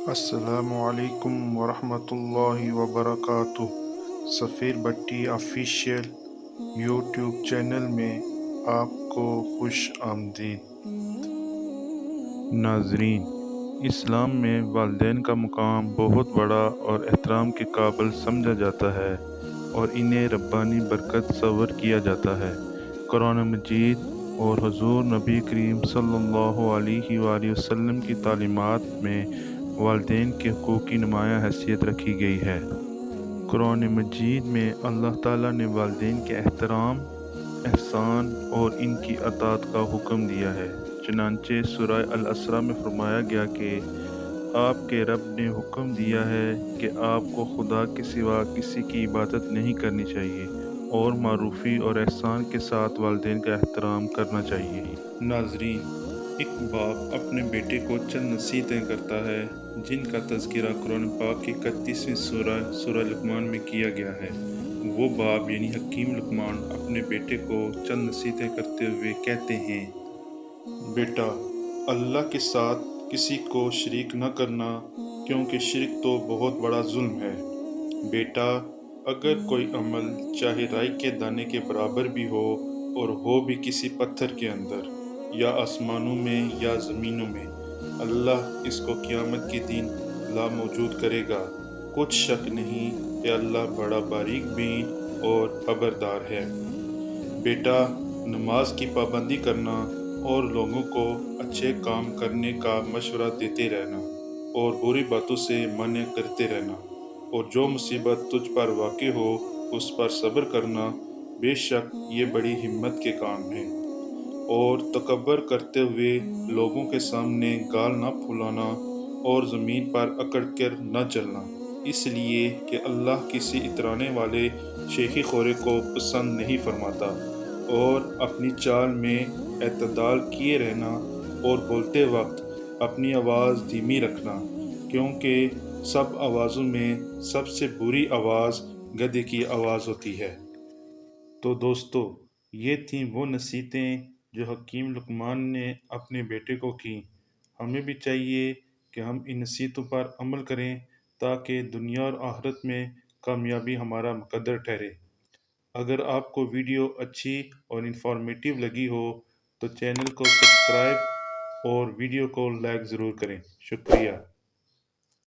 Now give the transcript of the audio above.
السلام علیکم ورحمۃ اللہ وبرکاتہ۔ سفیر بٹی آفیشیل یوٹیوب چینل میں آپ کو خوش آمدید۔ ناظرین، اسلام میں والدین کا مقام بہت بڑا اور احترام کے قابل سمجھا جاتا ہے اور انہیں ربانی برکت تصور کیا جاتا ہے۔ قرآن مجید اور حضور نبی کریم صلی اللہ علیہ وآلہ وسلم کی تعلیمات میں والدین کے حقوق کی نمایاں حیثیت رکھی گئی ہے۔ قرآن مجید میں اللہ تعالیٰ نے والدین کے احترام، احسان اور ان کی اطاعت کا حکم دیا ہے۔ چنانچہ سورہ الاسراء میں فرمایا گیا کہ آپ کے رب نے حکم دیا ہے کہ آپ کو خدا کے سوا کسی کی عبادت نہیں کرنی چاہیے اور معروفی اور احسان کے ساتھ والدین کا احترام کرنا چاہیے۔ ناظرین، ایک باپ اپنے بیٹے کو چند نصیحتیں کرتا ہے جن کا تذکرہ قرآن پاک کی 31ویں سورہ لقمان میں کیا گیا ہے۔ وہ باپ یعنی حکیم لقمان اپنے بیٹے کو چند نصیحتیں کرتے ہوئے کہتے ہیں: بیٹا، اللہ کے ساتھ کسی کو شریک نہ کرنا، کیونکہ شرک تو بہت بڑا ظلم ہے۔ بیٹا، اگر کوئی عمل چاہے رائی کے دانے کے برابر بھی ہو اور ہو بھی کسی پتھر کے اندر یا آسمانوں میں یا زمینوں میں، اللہ اس کو قیامت کے دن لاموجود کرے گا۔ کچھ شک نہیں کہ اللہ بڑا باریک بین اور خبردار ہے۔ بیٹا، نماز کی پابندی کرنا اور لوگوں کو اچھے کام کرنے کا مشورہ دیتے رہنا اور بری باتوں سے منع کرتے رہنا، اور جو مصیبت تجھ پر واقع ہو اس پر صبر کرنا، بے شک یہ بڑی ہمت کے کام ہے۔ اور تکبر کرتے ہوئے لوگوں کے سامنے گال نہ پھلانا اور زمین پر اکڑ کر نہ چلنا، اس لیے کہ اللہ کسی اترانے والے شیخی خورے کو پسند نہیں فرماتا۔ اور اپنی چال میں اعتدال کیے رہنا اور بولتے وقت اپنی آواز دھیمی رکھنا، کیونکہ سب آوازوں میں سب سے بری آواز گدھے کی آواز ہوتی ہے۔ تو دوستو، یہ تھیں وہ نصیحتیں جو حکیم لقمان نے اپنے بیٹے کو کی۔ ہمیں بھی چاہیے کہ ہم ان نصیحتوں پر عمل کریں تاکہ دنیا اور آخرت میں کامیابی ہمارا مقدر ٹھہرے۔ اگر آپ کو ویڈیو اچھی اور انفارمیٹیو لگی ہو تو چینل کو سبسکرائب اور ویڈیو کو لائک ضرور کریں۔ شکریہ۔